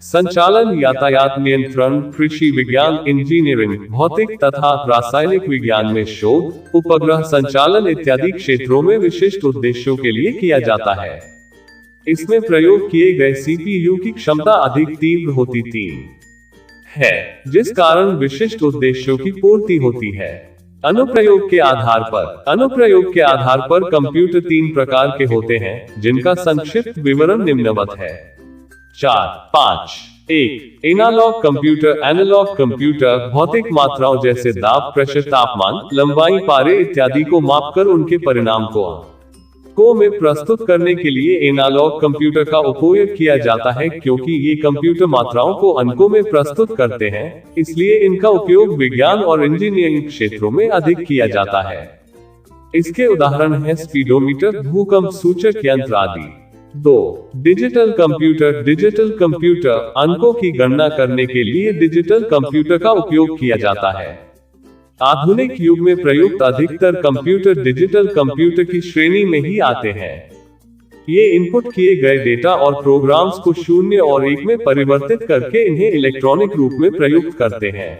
संचालन, यातायात नियंत्रण, कृषि विज्ञान, इंजीनियरिंग, भौतिक तथा रासायनिक विज्ञान में शोध, उपग्रह संचालन इत्यादि क्षेत्रों में विशिष्ट उद्देश्यों के लिए किया जाता है। इसमें प्रयोग किए गए सीपीयू की क्षमता अधिक तीव्र होती है, जिस कारण विशिष्ट उद्देश्यों की पूर्ति होती है। अनुप्रयोग के आधार पर कंप्यूटर 3 प्रकार के होते हैं, जिनका संक्षिप्त विवरण निम्नवत है। 4, 5, 1 एनालॉग कंप्यूटर भौतिक मात्राओं जैसे दाब, प्रेशर, तापमान, लंबाई, पारे इत्यादि को मापकर उनके परिणाम को में प्रस्तुत करने के लिए एनालॉग कंप्यूटर का उपयोग किया जाता है। क्योंकि ये कंप्यूटर मात्राओं को अंकों में प्रस्तुत करते हैं, इसलिए इनका उपयोग विज्ञान और इंजीनियरिंग क्षेत्रों में अधिक किया जाता है। इसके उदाहरण हैं स्पीडोमीटर, भूकंप सूचक यंत्र आदि। 2, डिजिटल कंप्यूटर अंकों की गणना करने के लिए डिजिटल कंप्यूटर का उपयोग किया जाता है। आधुनिक युग में प्रयुक्त अधिकतर कंप्यूटर डिजिटल कंप्यूटर की श्रेणी में ही आते हैं। ये इनपुट किए गए डेटा और प्रोग्राम्स को 0 और 1 में परिवर्तित करके इन्हें इलेक्ट्रॉनिक रूप में प्रयुक्त करते हैं।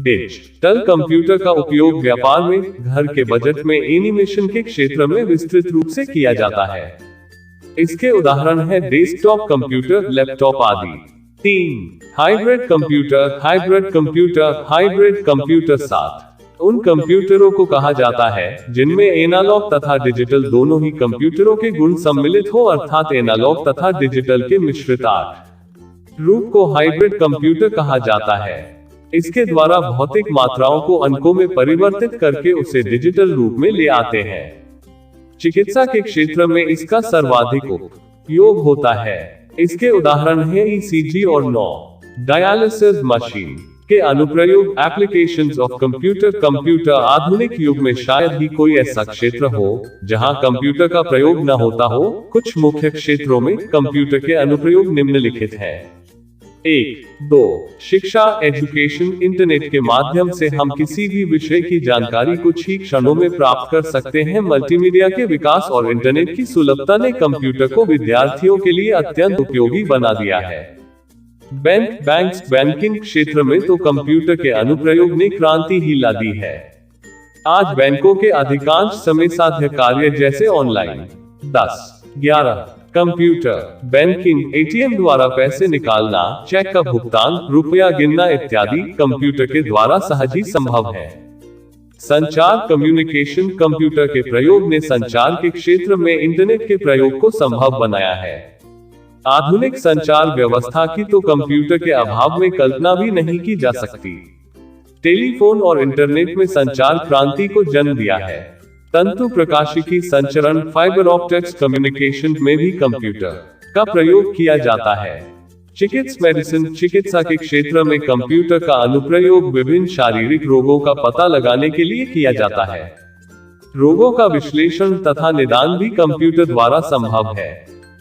डिजिटल कंप्यूटर का उपयोग व्यापार में, घर के बजट में, एनिमेशन के क्षेत्र में विस्तृत रूप से किया जाता है। इसके उदाहरण हैं डेस्कटॉप कंप्यूटर, लैपटॉप आदि। 3, हाइब्रिड कंप्यूटर 7 उन कंप्यूटरों को कहा जाता है जिनमें एनालॉग तथा डिजिटल दोनों ही कंप्यूटरों के गुण सम्मिलित हो, अर्थात एनालॉग तथा डिजिटल के मिश्रित रूप को हाइब्रिड कंप्यूटर कहा जाता है। इसके द्वारा भौतिक मात्राओं को अंकों में परिवर्तित करके उसे डिजिटल रूप में ले आते हैं। चिकित्सा के क्षेत्र में इसका सर्वाधिक उपयोग होता है। इसके उदाहरण हैं ईसीजी और डायलिसिस मशीन के अनुप्रयोग। एप्लीकेशंस ऑफ कंप्यूटर आधुनिक युग में शायद ही कोई ऐसा क्षेत्र हो जहां कंप्यूटर का प्रयोग न होता हो। कुछ मुख्य क्षेत्रों में कंप्यूटर के अनुप्रयोग निम्नलिखित हैं। 1, 2 शिक्षा, एजुकेशन। इंटरनेट के माध्यम से हम किसी भी विषय की जानकारी कुछ ही क्षणों में प्राप्त कर सकते हैं। मल्टीमीडिया के विकास और इंटरनेट की सुलभता ने कंप्यूटर को विद्यार्थियों के लिए अत्यंत उपयोगी बना दिया है। बैंकिंग क्षेत्र में तो कंप्यूटर के अनुप्रयोग ने क्रांति ही ला दी है। आज बैंकों के अधिकांश समय साध्य कार्य जैसे ऑनलाइन 10, 11 कंप्यूटर बैंकिंग, एटीएम द्वारा पैसे निकालना, चेक का भुगतान, रुपया गिनना इत्यादि कंप्यूटर के द्वारा सहज ही संभव है। संचार कम्युनिकेशन, कंप्यूटर के प्रयोग ने संचार के क्षेत्र में इंटरनेट के प्रयोग को संभव बनाया है। आधुनिक संचार व्यवस्था की तो कंप्यूटर के अभाव में कल्पना भी नहीं की जा सकती। टेलीफोन और इंटरनेट में संचार क्रांति को जन्म दिया है। तंतु प्रकाशिकी संचरण, फाइबर ऑप्टिक्स कम्युनिकेशन में भी कंप्यूटर का प्रयोग किया जाता है। चिकित्सा के क्षेत्र में कंप्यूटर का अनुप्रयोग विभिन्न शारीरिक रोगों का पता लगाने के लिए किया जाता है। रोगों का विश्लेषण तथा निदान भी कंप्यूटर द्वारा संभव है।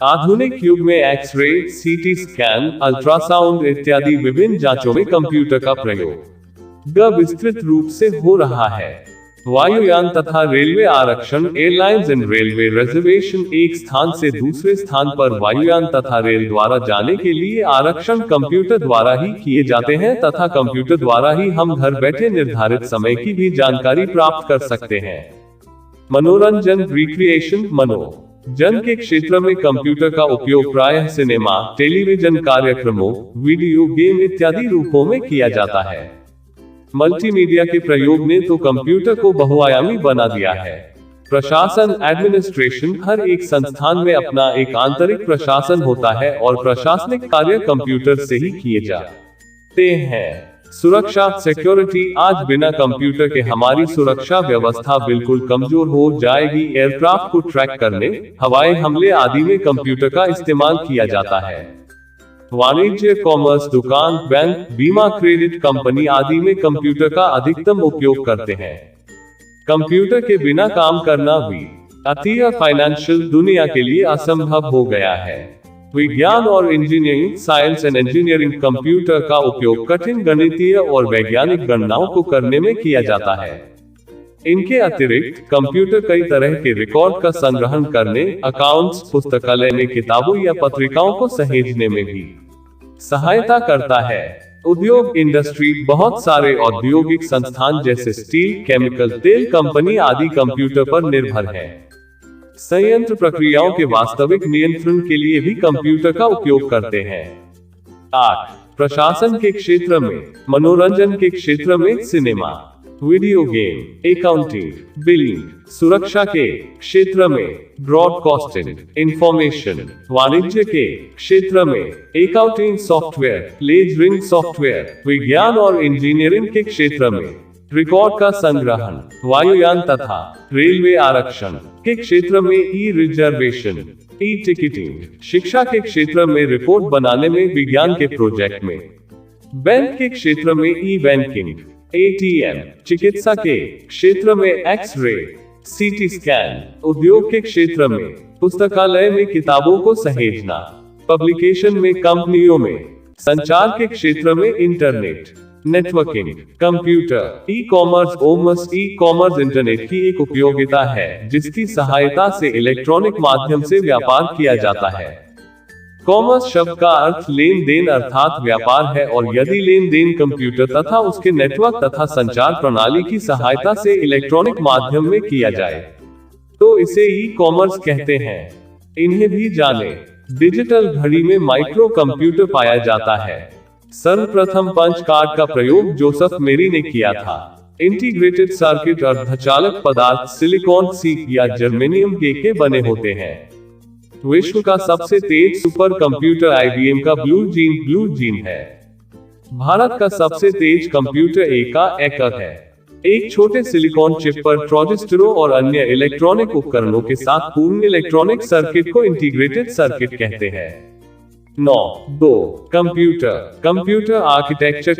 आधुनिक युग में एक्सरे, सीटी स्कैन, अल्ट्रासाउंड इत्यादि विभिन्न जांचों में कंप्यूटर का प्रयोग विस्तृत रूप से हो रहा है। वायुयान तथा रेलवे आरक्षण, एयरलाइंस एंड रेलवे रिजर्वेशन। एक स्थान से दूसरे स्थान पर वायुयान तथा रेल द्वारा जाने के लिए आरक्षण कंप्यूटर द्वारा ही किए जाते हैं तथा कंप्यूटर द्वारा ही हम घर बैठे निर्धारित समय की भी जानकारी प्राप्त कर सकते हैं। मनोरंजन, रिक्रिएशन, मनोरंजन के क्षेत्र में कंप्यूटर का उपयोग प्रायः सिनेमा, टेलीविजन कार्यक्रमों, वीडियो गेम इत्यादि रूपों में किया जाता है। मल्टीमीडिया के प्रयोग ने तो कंप्यूटर को बहुआयामी बना दिया है। प्रशासन, एडमिनिस्ट्रेशन, हर एक संस्थान में अपना एक आंतरिक प्रशासन होता है और प्रशासनिक कार्य कंप्यूटर से ही किए जाते हैं। सुरक्षा, सिक्योरिटी, आज बिना कंप्यूटर के हमारी सुरक्षा व्यवस्था बिल्कुल कमजोर हो जाएगी। एयरक्राफ्ट को ट्रैक करने, हवाई हमले आदि में कंप्यूटर का इस्तेमाल किया जाता है। वाणिज्य, कॉमर्स, दुकान, बैंक, बीमा, क्रेडिट कंपनी आदि में कंप्यूटर का अधिकतम उपयोग करते हैं। कंप्यूटर के बिना काम करना भी अतीय फाइनेंशियल दुनिया के लिए असंभव हो गया है। विज्ञान और engineering, science and engineering, computer का उपयोग कठिन गणितीय और वैज्ञानिक गणनाओं को करने में किया जाता है। इनके अतिरिक्त कंप्यूटर कई तरह के रिकॉर्ड का संग्रहण करने, अकाउंट्स, पुस्तकालय में किताबों या पत्रिकाओं को सहेजने में भी सहायता करता है। उद्योग इंडस्ट्री बहुत सारे औद्योगिक संस्थान जैसे स्टील, केमिकल, तेल कंपनी आदि कंप्यूटर पर निर्भर है। संयंत्र प्रक्रियाओं के वास्तविक नियंत्रण के लिए भी कंप्यूटर का उपयोग करते हैं। 8. प्रशासन के क्षेत्र में, मनोरंजन के क्षेत्र में cinema, video game, accounting, billing, सुरक्षा के क्षेत्र में ब्रॉडकास्टिंग, इंफॉर्मेशन, वाणिज्य के क्षेत्र में अकाउंटिंग सॉफ्टवेयर, लेजरिंग सॉफ्टवेयर, विज्ञान और इंजीनियरिंग के क्षेत्र में रिकॉर्ड का संग्रहण, वायुयान तथा रेलवे आरक्षण के क्षेत्र में ई रिजर्वेशन, ई टिकटिंग, शिक्षा के क्षेत्र में रिपोर्ट बनाने में विज्ञान के प्रोजेक्ट में, बैंक के क्षेत्र में ई बैंकिंग, एटीएम, चिकित्सा के क्षेत्र में एक्स-रे, सीटी स्कैन, उद्योग के क्षेत्र में पुस्तकालय में किताबों को सहेजना, पब्लिकेशन में कंपनियों में, संचार के क्षेत्र में internet, networking, computer, e commerce internet की एक उपयोगिता है जिसकी सहायता से इलेक्ट्रॉनिक माध्यम से व्यापार किया जाता है। कॉमर्स शब्द का अर्थ लेन देन अर्थात व्यापार है और यदि लेन देन कंप्यूटर तथा उसके नेटवर्क तथा संचार प्रणाली की सहायता से इलेक्ट्रॉनिक माध्यम में किया जाए तो इसे ई कॉमर्स कहते हैं। इन्हें भी जाने। डिजिटल घड़ी में माइक्रो कंप्यूटर पाया जाता है। सर्वप्रथम पंच कार्ड का प्रयोग जोसेफ मेरी ने किया था। इंटीग्रेटेड सर्किट अर्धचालक पदार्थ सिलिकॉन सीक या जर्मेनियम के बने होते हैं। विश्व का सबसे तेज सुपर कंप्यूटर आईबीएम का ब्लू जीन है। भारत का सबसे तेज कंप्यूटर एकर है। एक छोटे सिलिकॉन चिप पर ट्रांजिस्टरों और अन्य इलेक्ट्रॉनिक उपकरणों के साथ पूर्ण इलेक्ट्रॉनिक सर्किट को इंटीग्रेटेड सर्किट कहते हैं। 9. कंप्यूटर आर्किटेक्चर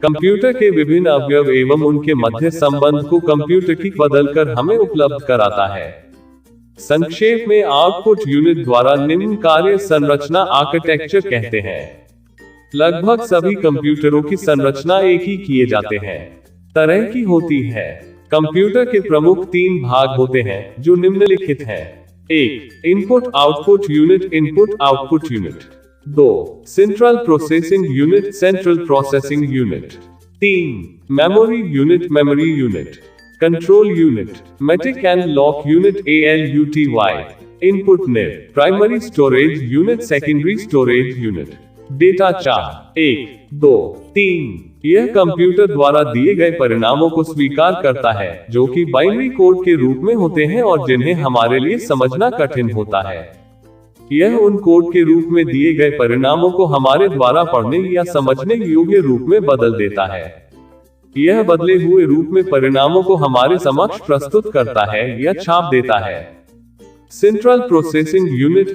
कंप्यूटर के विभिन्न अवयव एवं उनके मध्य संबंध को कंप्यूटर की बदलकर हमें उपलब्ध कराता है। संक्षेप में आउटपुट यूनिट द्वारा निम्न कार्य संरचना आर्किटेक्चर कहते हैं। लगभग सभी कंप्यूटरों की संरचना एक ही किए जाते हैं तरह की होती है। कंप्यूटर के प्रमुख 3 भाग होते हैं जो निम्नलिखित हैं। 1. Input output unit 2. Central processing unit 3. Memory unit control unit, मैटिक and lock unit ALUTY, input net, primary storage unit, secondary storage unit, data chart 1, 2, 3। यह कंप्यूटर द्वारा दिए गए परिणामों को स्वीकार करता है जो कि बाइनरी कोड के रूप में होते हैं और जिन्हें हमारे लिए समझना कठिन होता है। यह उन कोड के रूप में दिए गए परिणामों को हमारे द्वारा पढ़ने या समझने योग्य रूप में बदल देता है। यह बदले हुए रूप में परिणामों को हमारे समक्ष प्रस्तुत करता है या छाप देता है। सेंट्रल प्रोसेसिंग यूनिट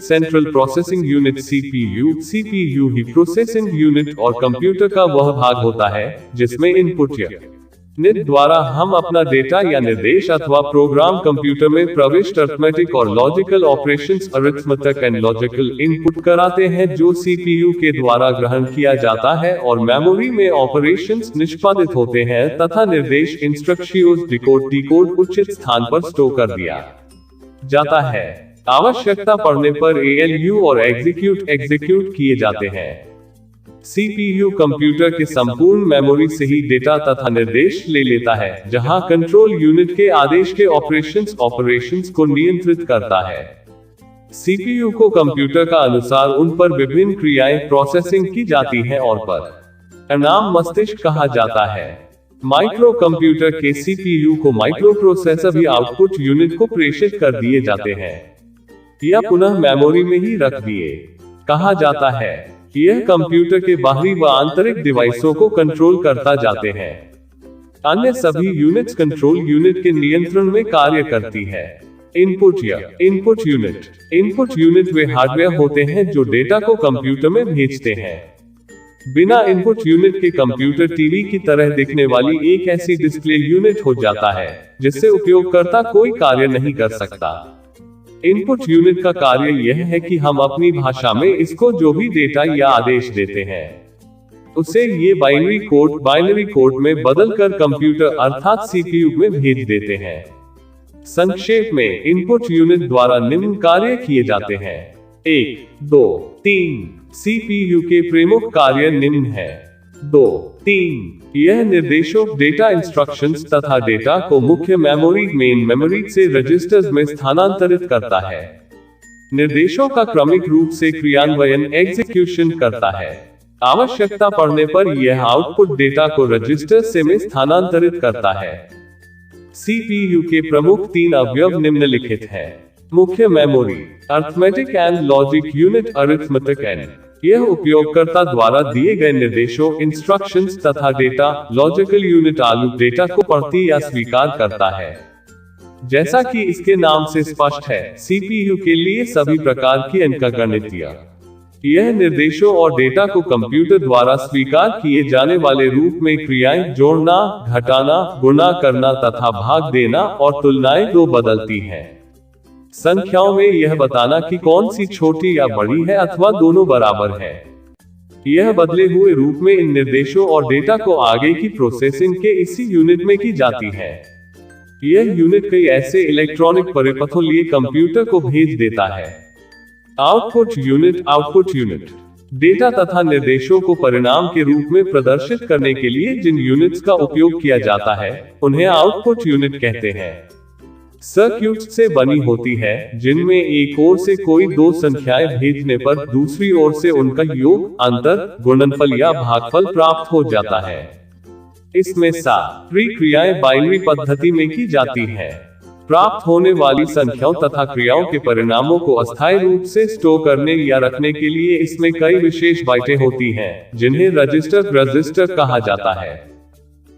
CPU ही प्रोसेसिंग यूनिट और कंप्यूटर का वह भाग होता है जिसमें इनपुट यूनिट द्वारा हम अपना डेटा या निर्देश अथवा प्रोग्राम कंप्यूटर में प्रविष्ट अरिथमेटिक और लॉजिकल ऑपरेशंस इनपुट कराते हैं जो CPU के द्वारा ग्रहण किया जाता है और मेमोरी में ऑपरेशंस निष्पादित होते हैं तथा निर्देश इंस्ट्रक्शंस डिकोड उचित स्थान पर स्टोर कर दिया जाता है। आवश्यकता पड़ने पर ALU और एग्जीक्यूट किए जाते हैं। CPU कंप्यूटर के संपूर्ण मेमोरी से ही डेटा तथा निर्देश ले लेता है, जहां कंट्रोल यूनिट के आदेश के ऑपरेशंस को नियंत्रित करता है। CPU को कंप्यूटर का अनुसार उन पर विभिन्न क्रियाएं प्रोसेसिंग की जाती हैं और पर नाम मस्तिष्क कहा जाता है। माइक्रो कंप्यूटर के CPU को माइक्रो प्रोसेसर भी आउटपुट यूनिट को प्रेषित कर दिए जाते हैं या पुनः मेमोरी में ही रख दिए कहा जाता है। यह कंप्यूटर के बाहरी व आंतरिक डिवाइसों को कंट्रोल करता जाते हैं। अन्य सभी यूनिट्स कंट्रोल यूनिट के नियंत्रण में कार्य करती है। इनपुट यूनिट वे हार्डवेयर होते हैं जो डेटा को कंप्यूटर में भेजते हैं। बिना इनपुट यूनिट के कंप्यूटर टीवी की तरह दिखने वाली एक ऐसी डिस्प्ले यूनिट हो जाता है जिससे उपयोगकर्ता कोई कार्य नहीं कर सकता। इनपुट यूनिट का कार्य यह है कि हम अपनी भाषा में इसको जो भी डेटा या आदेश देते हैं उसे ये बाइनरी कोड में बदलकर कंप्यूटर अर्थात CPU में भेज देते हैं। संक्षेप में इनपुट यूनिट द्वारा निम्न कार्य किए जाते हैं। 1, 2, 3। सीपीयू के प्रमुख कार्य निम्न हैं। 2, 3 यह निर्देशों, डेटा इंस्ट्रक्शंस तथा डेटा को मुख्य मेमोरी मेन मेमोरी से रजिस्टर्स में स्थानांतरित करता है। निर्देशों का क्रमिक रूप से क्रियान्वयन एग्जीक्यूशन करता है। आवश्यकता पड़ने पर यह आउटपुट डेटा को रजिस्टर से में स्थानांतरित करता है। सीपीयू के प्रमुख 3 अवयव निम्नलिखित हैं। मुख्य memory, arithmetic and logic unit, arithmetic and यह उपयोगकर्ता द्वारा दिए गए निर्देशों इंस्ट्रक्शंस तथा डेटा, लॉजिकल यूनिट आलू डेटा को पढ़ती या स्वीकार करता है। जैसा कि इसके नाम से स्पष्ट है, सीपीयू के लिए सभी प्रकार की अंकगणितीय यह निर्देशों और डेटा को कंप्यूटर द्वारा स्वीकार किए जाने वाले रूप में क्रियाएं जोड़ना, घटाना, गुणा करना तथा भाग देना और तुलनाएं 2 बदलती हैं। संख्याओं में यह बताना कि कौन सी छोटी या बड़ी है अथवा दोनों बराबर है। यह बदले हुए रूप में इन निर्देशों और डेटा को आगे की प्रोसेसिंग के इसी यूनिट में की जाती है। यह यूनिट कई ऐसे इलेक्ट्रॉनिक परिपथों लिए कंप्यूटर को भेज देता है। आउटपुट यूनिट डेटा तथा निर्देशों को परिणाम के रूप में प्रदर्शित करने के लिए जिन यूनिट्स का उपयोग किया जाता है उन्हें आउटपुट यूनिट कहते हैं। सर्किट्स से बनी होती है जिनमें एक ओर से कोई 2 संख्याएं भेजने पर दूसरी ओर से उनका योग, अंतर, गुणनफल या भागफल प्राप्त हो जाता है। इसमें सारी क्रियाएं बाइनरी पद्धति में की जाती हैं। प्राप्त होने वाली संख्याओं तथा क्रियाओं के परिणामों को अस्थायी रूप से स्टोर करने या रखने के लिए इसमें कई विशेष बाइटें होती हैं, जिन्हें रजिस्टर कहा जाता है।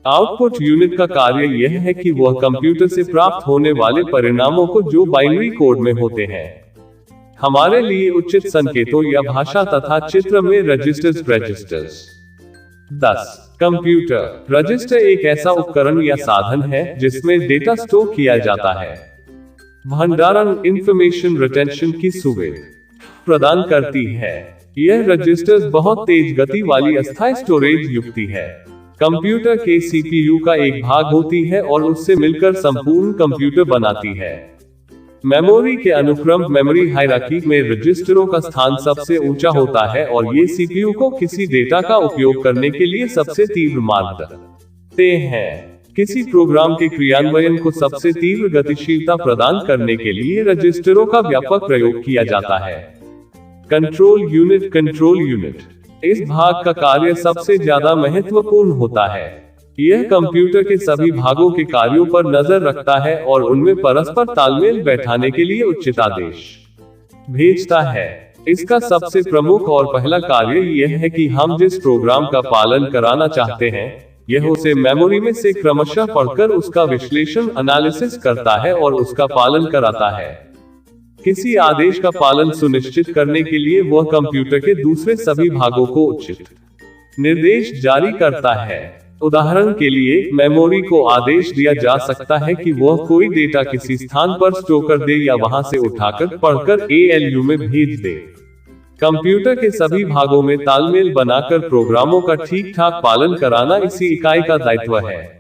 आउटपुट यूनिट का कार्य यह है कि वह कंप्यूटर से प्राप्त होने वाले परिणामों को जो बाइनरी कोड में होते हैं, हमारे लिए उचित संकेतों या भाषा तथा चित्र में रजिस्टर्स। 10 कंप्यूटर रजिस्टर एक ऐसा उपकरण या साधन है जिसमें डेटा स्टोर किया जाता है। भंडारण इंफॉर्मेशन रिटेंशन की सुविधा प्रदान करती है। यह रजिस्टर्स बहुत तेज गति वाली अस्थायी स्टोरेज युक्ति है। कंप्यूटर के सीपीयू का एक भाग होती है और उससे मिलकर संपूर्ण कंप्यूटर बनाती है। मेमोरी के अनुक्रम मेमोरी हायरार्की में रजिस्टरों का स्थान सबसे ऊंचा होता है और ये सीपीयू को किसी डेटा का उपयोग करने के लिए सबसे तीव्र मार्ग देते हैं। किसी प्रोग्राम के क्रियान्वयन को सबसे तीव्र गतिशीलता प्रदान करने के लिए रजिस्टरों का व्यापक प्रयोग किया जाता है। कंट्रोल यूनिट इस भाग का कार्य सबसे ज्यादा महत्वपूर्ण होता है। यह कंप्यूटर के सभी भागों के कार्यों पर नजर रखता है और उनमें परस्पर तालमेल बैठाने के लिए उचित आदेश भेजता है। इसका सबसे प्रमुख और पहला कार्य यह है कि हम जिस प्रोग्राम का पालन कराना चाहते हैं, यह उसे मेमोरी में से क्रमशः पढ़कर उसका विश्लेषण एनालिसिस करता है और उसका पालन कराता है। किसी आदेश का पालन सुनिश्चित करने के लिए वह कंप्यूटर के दूसरे सभी भागों को उचित निर्देश जारी करता है। उदाहरण के लिए, मेमोरी को आदेश दिया जा सकता है कि वह कोई डेटा किसी स्थान पर स्टोर कर दे या वहां से उठाकर पढ़कर एएलयू में भेज दे। कंप्यूटर के सभी भागों में तालमेल बनाकर प्रोग्रामों का ठीक-ठाक पालन कराना इसी इकाई का दायित्व है।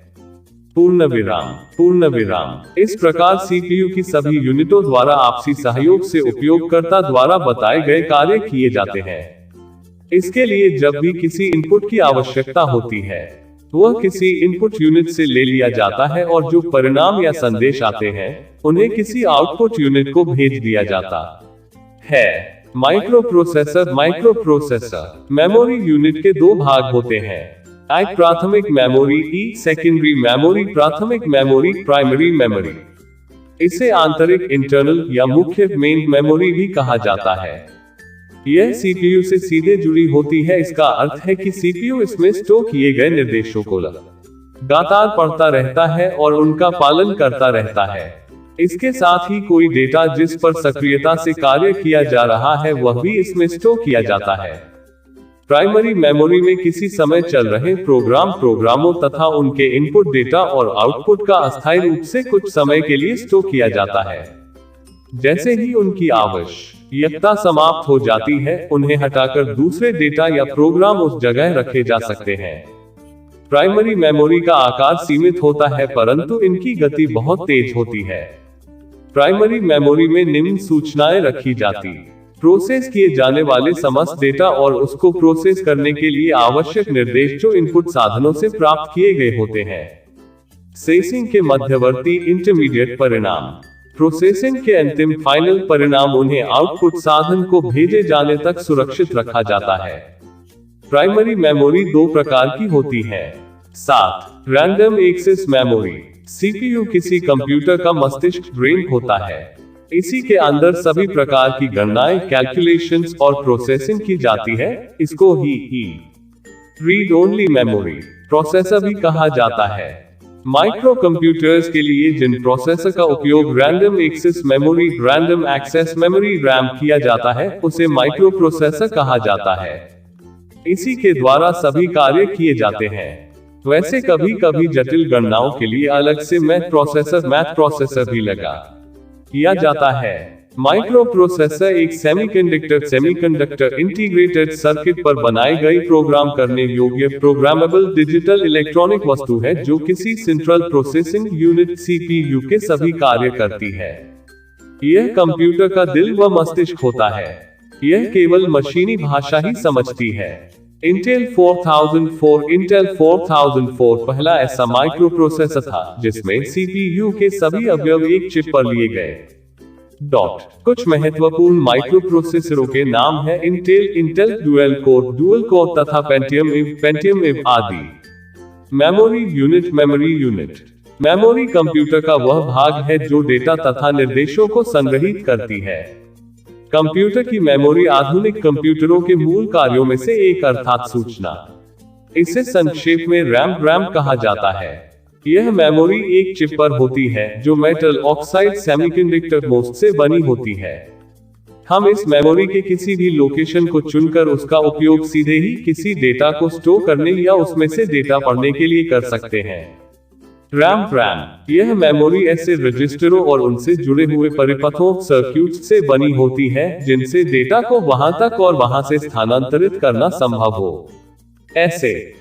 पूर्ण विराम इस प्रकार सीपीयू की सभी यूनिटों द्वारा आपसी सहयोग से उपयोगकर्ता द्वारा बताए गए कार्य किए जाते हैं। इसके लिए जब भी किसी इनपुट की आवश्यकता होती है, वह किसी इनपुट यूनिट से ले लिया जाता है और जो परिणाम या संदेश आते हैं, उन्हें किसी आउटपुट यूनिट को भेज दिया जाता है। माइक्रोप्रोसेसर मेमोरी यूनिट के 2 भाग होते हैं। एक प्राथमिक मेमोरी, सेकेंडरी मेमोरी। प्राथमिक मेमोरी प्राइमरी मेमोरी, इसे आंतरिक इंटरनल या मुख्य मेन मेमोरी भी कहा जाता है। यह सीपीयू से सीधे जुड़ी होती है। इसका अर्थ है कि सीपीयू इसमें स्टोर किए गए निर्देशों को लगातार पढ़ता रहता है और उनका पालन करता रहता है। इसके साथ ही कोई डेटा जिस पर सक्रियता से कार्य किया जा रहा है वह भी इसमें स्टोर किया जाता है। प्राइमरी मेमोरी में किसी समय चल रहे प्रोग्रामों तथा उनके इनपुट डेटा और आउटपुट का अस्थायी रूप से कुछ समय के लिए स्टोर किया जाता है। जैसे ही उनकी आवश्यकता समाप्त हो जाती है, उन्हें हटाकर दूसरे डेटा या प्रोग्राम उस जगह रखे जा सकते हैं। प्राइमरी मेमोरी का आकार सीमित होता है, परंतु इनकी गति बहुत तेज होती है। प्राइमरी मेमोरी में निम्न सूचनाएं रखी जाती प्रोसेस किए जाने वाले समस्त डेटा और उसको प्रोसेस करने के लिए आवश्यक निर्देश जो इनपुट साधनों से प्राप्त किए गए होते हैं। प्रोसेसिंग के मध्यवर्ती इंटरमीडिएट परिणाम। प्रोसेसिंग के अंतिम फाइनल परिणाम उन्हें आउटपुट साधन को भेजे जाने तक सुरक्षित रखा जाता है। प्राइमरी मेमोरी दो प्रकार की होती है। 7 रैंडम एक्सेस मेमोरी। सीपीयू किसी कंप्यूटर का मस्तिष्क ब्रेन होता है। इसी के अंदर सभी प्रकार की गणनाएं, कैलकुलेशंस और प्रोसेसिंग की जाती है। इसको ही रीड ओनली मेमोरी प्रोसेसर भी कहा जाता है। माइक्रो कंप्यूटर्स के लिए जिन प्रोसेसर का उपयोग random access memory, random access memory RAM किया जाता है, उसे माइक्रो प्रोसेसर कहा जाता है। इसी के द्वारा सभी कार्य किए जाते हैं। वैसे कभी कभी जटिल गणनाओं के लिए अलग से मैथ प्रोसेसर भी लगा किया जाता है। माइक्रो प्रोसेसर एक सेमीकंडक्टर इंटीग्रेटेड सर्किट पर बनाई गई प्रोग्राम करने योग्य प्रोग्रामेबल डिजिटल इलेक्ट्रॉनिक वस्तु है जो किसी सेंट्रल प्रोसेसिंग यूनिट सीपीयू के सभी कार्य करती है। यह कंप्यूटर का दिल व मस्तिष्क होता है। यह केवल मशीनी भाषा ही समझती है। इंटेल 4004 पहला ऐसा माइक्रो प्रोसेसर था जिसमें सीपीयू के सभी अवयव एक चिप पर लिए गए। कुछ महत्वपूर्ण माइक्रोप्रोसेसरों के नाम हैं इंटेल डुअल कोर तथा पेंटियम आदि। Memory unit. मेमोरी कंप्यूटर का वह भाग है जो डेटा तथा निर्देशों को संग्रहित करती है। कंप्यूटर की मेमोरी आधुनिक कंप्यूटरों के मूल कार्यों में से एक अर्थात सूचना। इसे संक्षेप में रैम कहा जाता है। यह मेमोरी एक चिप पर होती है जो मेटल ऑक्साइड सेमीकंडक्टर मोस्ट से बनी होती है। हम इस मेमोरी के किसी भी लोकेशन को चुनकर उसका उपयोग सीधे ही किसी डेटा को स्टोर करने या उसमें से डेटा पढ़ने के लिए कर सकते हैं। रैम यह मेमोरी ऐसे रजिस्टरों और उनसे जुड़े हुए परिपथों सर्किट्स से बनी होती है जिनसे डेटा को वहां तक और वहां से स्थानांतरित करना संभव हो। ऐसे